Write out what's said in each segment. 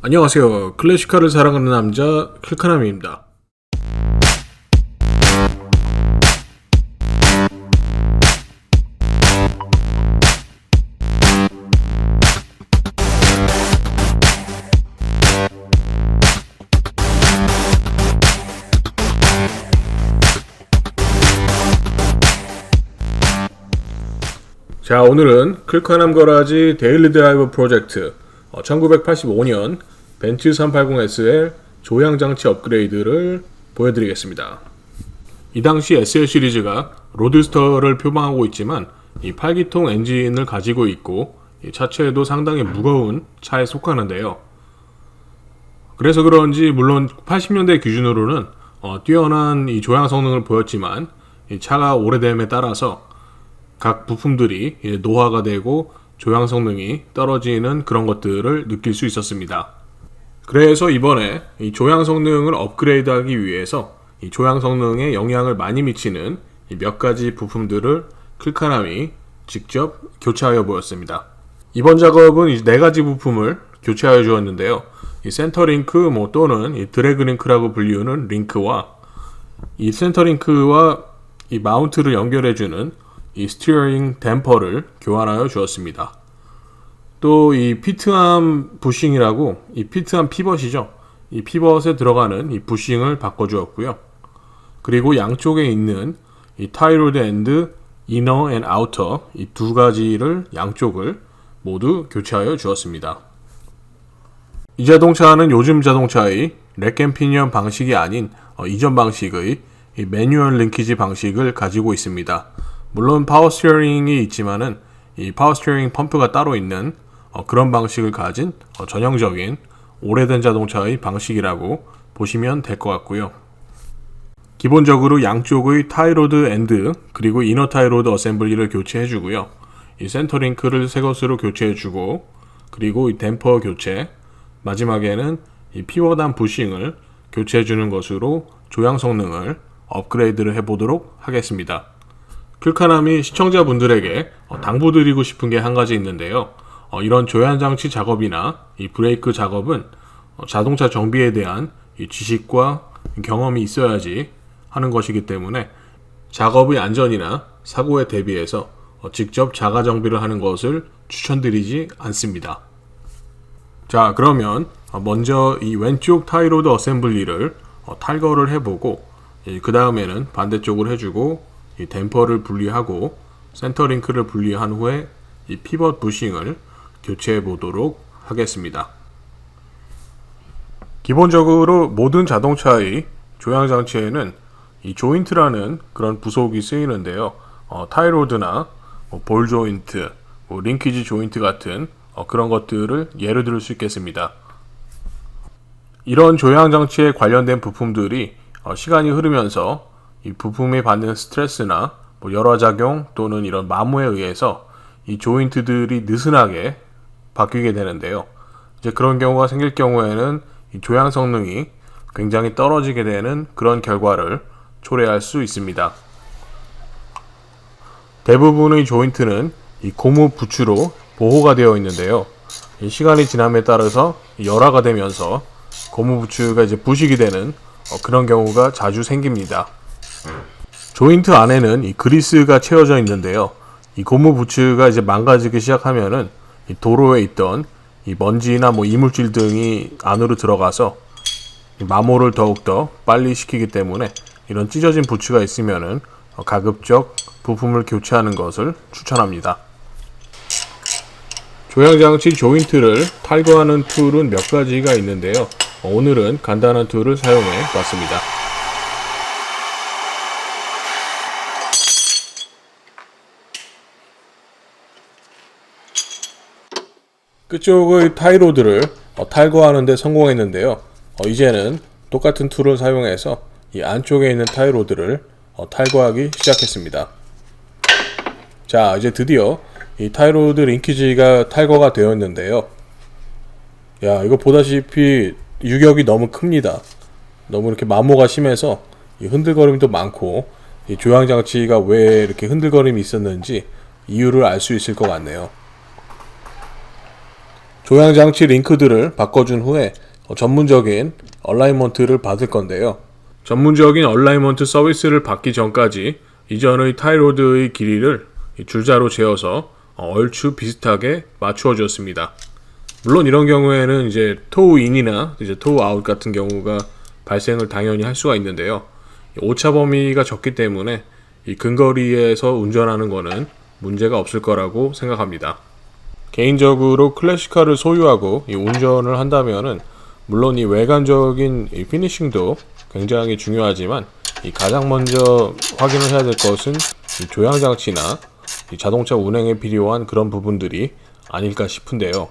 안녕하세요. 클래식카를 사랑하는 남자 클카남입니다. 자, 오늘은 클카남 거라지 데일리 드라이브 프로젝트 1985년 벤츠 380SL 조향장치 업그레이드를 보여드리겠습니다. 이 당시 SL 시리즈가 로드스터를 표방하고 있지만 이 8기통 엔진을 가지고 있고 이 차체도 상당히 무거운 차에 속하는데요. 그래서 그런지 물론 80년대 기준으로는 뛰어난 이 조향 성능을 보였지만 이 차가 오래됨에 따라서 각 부품들이 노화가 되고 조향 성능이 떨어지는 그런 것들을 느낄 수 있었습니다. 그래서 이번에 이 조향 성능을 업그레이드하기 위해서 이 조향 성능에 영향을 많이 미치는 몇 가지 부품들을 클카남이 직접 교체하여 보였습니다. 이번 작업은 이 네 가지 부품을 교체하여 주었는데요. 이 센터 링크 또는 이 드래그 링크라고 불리우는 링크와 이 센터 링크와 이 마운트를 연결해주는 이 스티어링 댐퍼를 교환하여 주었습니다. 또 이 피트암 부싱이라고 이 피트암 피벗이죠. 이 피벗에 들어가는 이 부싱을 바꿔주었고요. 그리고 양쪽에 있는 이 타이로드 앤드 이너 앤 아우터 이 두 가지를 양쪽을 모두 교체하여 주었습니다. 이 자동차는 요즘 자동차의 렉앤피니언 방식이 아닌 이전 방식의 이 매뉴얼 링키지 방식을 가지고 있습니다. 물론 파워 스티어링이 있지만은 이 파워 스티어링 펌프가 따로 있는 그런 방식을 가진 전형적인 오래된 자동차의 방식이라고 보시면 될 것 같고요. 기본적으로 양쪽의 타이로드 엔드 그리고 이너 타이로드 어셈블리를 교체해주고요. 이 센터 링크를 새 것으로 교체해주고 그리고 이 댐퍼 교체 마지막에는 이 피벗암 부싱을 교체해주는 것으로 조향 성능을 업그레이드를 해보도록 하겠습니다. 클카남이 시청자분들에게 당부드리고 싶은 게 한 가지 있는데요. 이런 조향장치 작업이나 이 브레이크 작업은 자동차 정비에 대한 이 지식과 경험이 있어야지 하는 것이기 때문에 작업의 안전이나 사고에 대비해서 직접 자가 정비를 하는 것을 추천드리지 않습니다. 자, 그러면 먼저 이 왼쪽 타이로드 어셈블리를 탈거를 해보고 그 다음에는 반대쪽으로 해주고 이 댐퍼를 분리하고 센터 링크를 분리한 후에 이 피벗 부싱을 교체해 보도록 하겠습니다. 기본적으로 모든 자동차의 조향 장치에는 이 조인트라는 그런 부속이 쓰이는데요. 타이로드나 볼 조인트, 링키지 조인트 같은 그런 것들을 예를 들 수 있겠습니다. 이런 조향 장치에 관련된 부품들이 시간이 흐르면서 이 부품이 받는 스트레스나 열화작용 또는 이런 마모에 의해서 이 조인트들이 느슨하게 바뀌게 되는데요. 이제 그런 경우가 생길 경우에는 이 조향 성능이 굉장히 떨어지게 되는 그런 결과를 초래할 수 있습니다. 대부분의 조인트는 이 고무 부츠로 보호가 되어 있는데요. 이 시간이 지남에 따라서 열화가 되면서 고무 부츠가 이제 부식이 되는 그런 경우가 자주 생깁니다. 조인트 안에는 이 그리스가 채워져 있는데요. 이 고무 부츠가 이제 망가지기 시작하면은 이 도로에 있던 이 먼지나 이물질 등이 안으로 들어가서 이 마모를 더욱더 빨리 시키기 때문에 이런 찢어진 부츠가 있으면은 가급적 부품을 교체하는 것을 추천합니다. 조향장치 조인트를 탈거하는 툴은 몇 가지가 있는데요. 오늘은 간단한 툴을 사용해 봤습니다. 끝쪽의 타이로드를 탈거하는 데 성공했는데요. 이제는 똑같은 툴을 사용해서 이 안쪽에 있는 타이로드를 탈거하기 시작했습니다. 자, 이제 드디어 이 타이로드 링키지가 탈거가 되었는데요. 야, 이거 보다시피 유격이 너무 큽니다. 너무 이렇게 마모가 심해서 이 흔들거림도 많고 이 조향장치가 왜 이렇게 흔들거림이 있었는지 이유를 알 수 있을 것 같네요. 조향장치 링크들을 바꿔준 후에 전문적인 얼라이먼트를 받을 건데요. 전문적인 얼라이먼트 서비스를 받기 전까지 이전의 타이로드의 길이를 줄자로 재어서 얼추 비슷하게 맞추어 주었습니다. 물론 이런 경우에는 이제 토우 인이나 이제 토우 아웃 같은 경우가 발생을 당연히 할 수가 있는데요. 오차 범위가 적기 때문에 이 근거리에서 운전하는 거는 문제가 없을 거라고 생각합니다. 개인적으로 클래식카를 소유하고 이 운전을 한다면은 물론 이 외관적인 이 피니싱도 굉장히 중요하지만 이 가장 먼저 확인을 해야 될 것은 이 조향장치나 이 자동차 운행에 필요한 그런 부분들이 아닐까 싶은데요.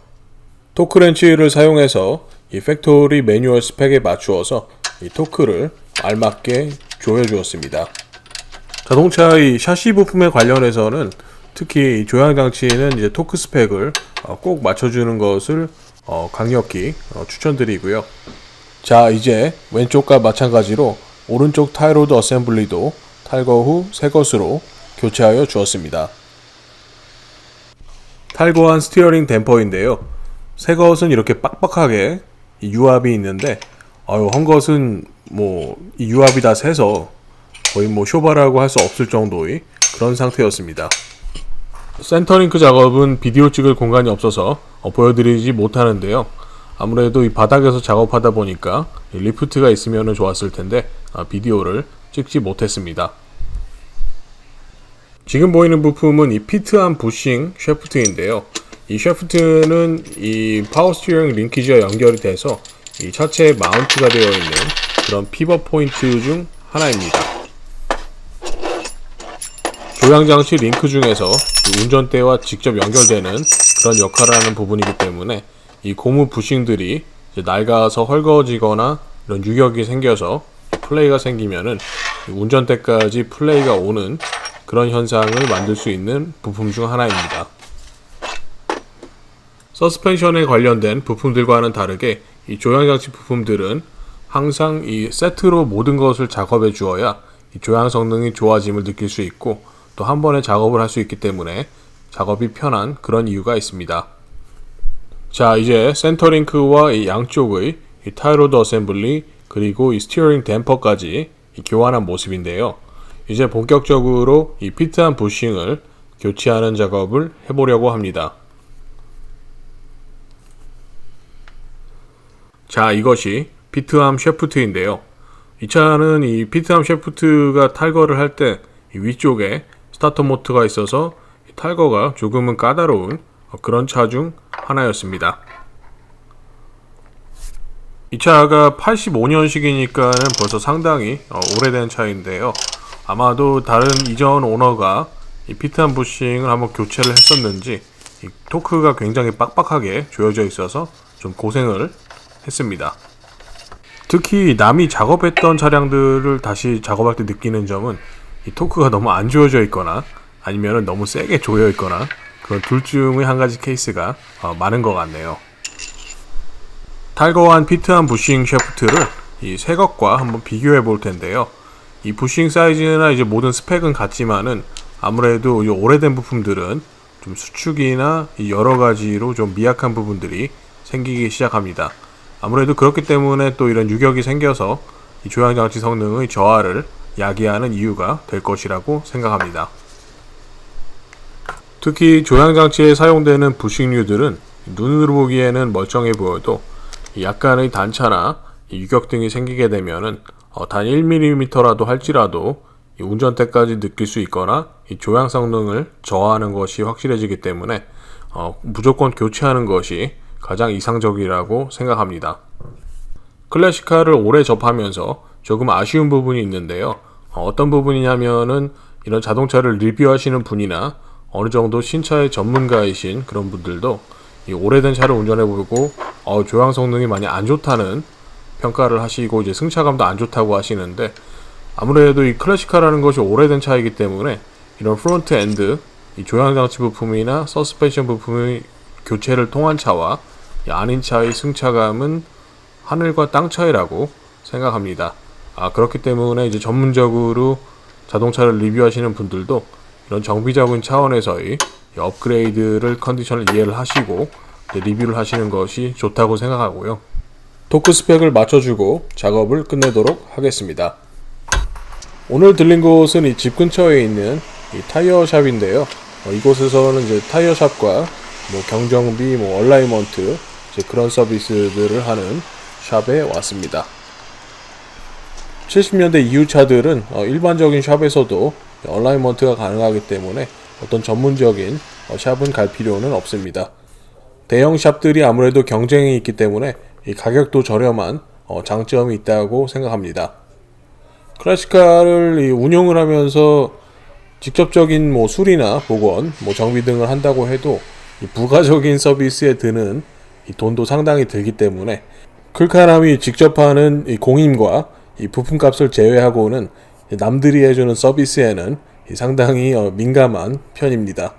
토크렌치를 사용해서 이 팩토리 매뉴얼 스펙에 맞추어서 이 토크를 알맞게 조여 주었습니다. 자동차의 샤시 부품에 관련해서는 특히 조향장치는 이제 토크 스펙을 꼭 맞춰주는 것을 강력히 추천드리고요. 자, 이제 왼쪽과 마찬가지로 오른쪽 타이로드 어셈블리도 탈거 후 새 것으로 교체하여 주었습니다. 탈거한 스티어링 댐퍼인데요. 새 것은 이렇게 빡빡하게 이 유압이 있는데 한 것은 이 유압이 다 새서 거의 쇼바라고 할 수 없을 정도의 그런 상태였습니다. 센터링크 작업은 비디오 찍을 공간이 없어서 보여드리지 못하는데요. 아무래도 이 바닥에서 작업하다 보니까 리프트가 있으면 좋았을 텐데 비디오를 찍지 못했습니다. 지금 보이는 부품은 이 피트암 부싱 샤프트인데요. 이 샤프트는 이 파워 스티어링 링키지와 연결이 돼서 이 차체에 마운트가 되어 있는 그런 피벗 포인트 중 하나입니다. 조향장치 링크 중에서 운전대와 직접 연결되는 그런 역할을 하는 부분이기 때문에 이 고무 부싱들이 낡아서 헐거워지거나 이런 유격이 생겨서 플레이가 생기면은 운전대까지 플레이가 오는 그런 현상을 만들 수 있는 부품 중 하나입니다. 서스펜션에 관련된 부품들과는 다르게 이 조향장치 부품들은 항상 이 세트로 모든 것을 작업해 주어야 이 조향 성능이 좋아짐을 느낄 수 있고 또 한 번에 작업을 할 수 있기 때문에 작업이 편한 그런 이유가 있습니다. 자, 이제 센터링크와 이 양쪽의 이 타이로드 어셈블리 그리고 이 스티어링 댐퍼까지 교환한 모습인데요. 이제 본격적으로 이 피트암 부싱을 교체하는 작업을 해보려고 합니다. 자, 이것이 피트암 샤프트인데요. 이 차는 이 피트암 샤프트가 탈거를 할 때 위쪽에 스타터 모터가 있어서 탈거가 조금은 까다로운 그런 차 중 하나였습니다. 이 차가 85년식이니까는 벌써 상당히 오래된 차인데요. 아마도 다른 이전 오너가 이 피트암 부싱을 한번 교체를 했었는지 이 토크가 굉장히 빡빡하게 조여져 있어서 좀 고생을 했습니다. 특히 남이 작업했던 차량들을 다시 작업할 때 느끼는 점은 이 토크가 너무 안 조여져 있거나 아니면 너무 세게 조여 있거나 그런 둘 중의 한 가지 케이스가 많은 것 같네요. 탈거한 피트암 부싱 샤프트를 이 새 것과 한번 비교해 볼 텐데요. 이 부싱 사이즈나 이제 모든 스펙은 같지만은 아무래도 이 오래된 부품들은 좀 수축이나 여러 가지로 좀 미약한 부분들이 생기기 시작합니다. 아무래도 그렇기 때문에 또 이런 유격이 생겨서 이 조향장치 성능의 저하를 야기하는 이유가 될 것이라고 생각합니다. 특히 조향장치에 사용되는 부싱류들은 눈으로 보기에는 멀쩡해 보여도 약간의 단차나 유격 등이 생기게 되면은 단 1mm라도 할지라도 운전대까지 느낄 수 있거나 이 조향 성능을 저하하는 것이 확실해지기 때문에 무조건 교체하는 것이 가장 이상적이라고 생각합니다. 클래식카를 오래 접하면서 조금 아쉬운 부분이 있는데요. 어떤 부분이냐면은 이런 자동차를 리뷰하시는 분이나 어느 정도 신차의 전문가이신 그런 분들도 이 오래된 차를 운전해보고 조향 성능이 많이 안 좋다는 평가를 하시고 이제 승차감도 안 좋다고 하시는데 아무래도 이 클래식카라는 것이 오래된 차이기 때문에 이런 프론트 엔드 이 조향 장치 부품이나 서스펜션 부품의 교체를 통한 차와 아닌 차의 승차감은 하늘과 땅 차이라고 생각합니다. 그렇기 때문에 이제 전문적으로 자동차를 리뷰하시는 분들도 이런 정비적인 차원에서의 업그레이드를 컨디션을 이해를 하시고 리뷰를 하시는 것이 좋다고 생각하고요. 토크 스펙을 맞춰주고 작업을 끝내도록 하겠습니다. 오늘 들린 곳은 이 집 근처에 있는 이 타이어 샵인데요. 이곳에서는 이제 타이어 샵과 뭐 경정비, 뭐 얼라이먼트 이제 그런 서비스들을 하는 샵에 왔습니다. 70년대 이후 차들은 일반적인 샵에서도 얼라이먼트가 가능하기 때문에 어떤 전문적인 샵은 갈 필요는 없습니다. 대형 샵들이 아무래도 경쟁이 있기 때문에 이 가격도 저렴한 장점이 있다고 생각합니다. 클래식카를 운용을 하면서 직접적인 뭐 수리나 복원, 뭐 정비 등을 한다고 해도 이 부가적인 서비스에 드는 이 돈도 상당히 들기 때문에 클카람이 직접 하는 이 공임과 이 부품값을 제외하고는 남들이 해주는 서비스에는 상당히 민감한 편입니다.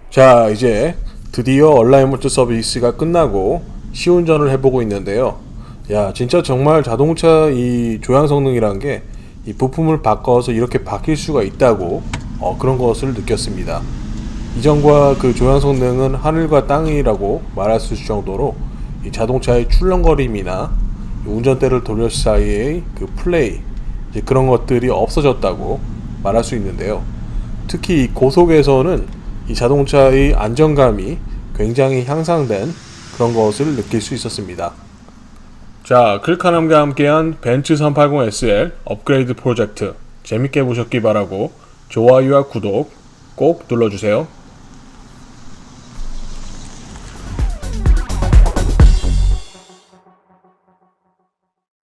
자, 이제 드디어 얼라이먼트 서비스가 끝나고 시운전을 해보고 있는데요. 야, 진짜 정말 자동차 이 조향 성능이란 게 이 부품을 바꿔서 이렇게 바뀔 수가 있다고 그런 것을 느꼈습니다. 이전과 그 조향 성능은 하늘과 땅이라고 말할 수 있을 정도로 이 자동차의 출렁거림이나 운전대를 돌렸을 사이의 그 플레이 이제 그런 것들이 없어졌다고 말할 수 있는데요. 특히 이 고속에서는 이 자동차의 안정감이 굉장히 향상된 그런 것을 느낄 수 있었습니다. 자, 클카남과 함께한 벤츠 380SL 업그레이드 프로젝트 재밌게 보셨기 바라고 좋아요와 구독 꼭 눌러주세요.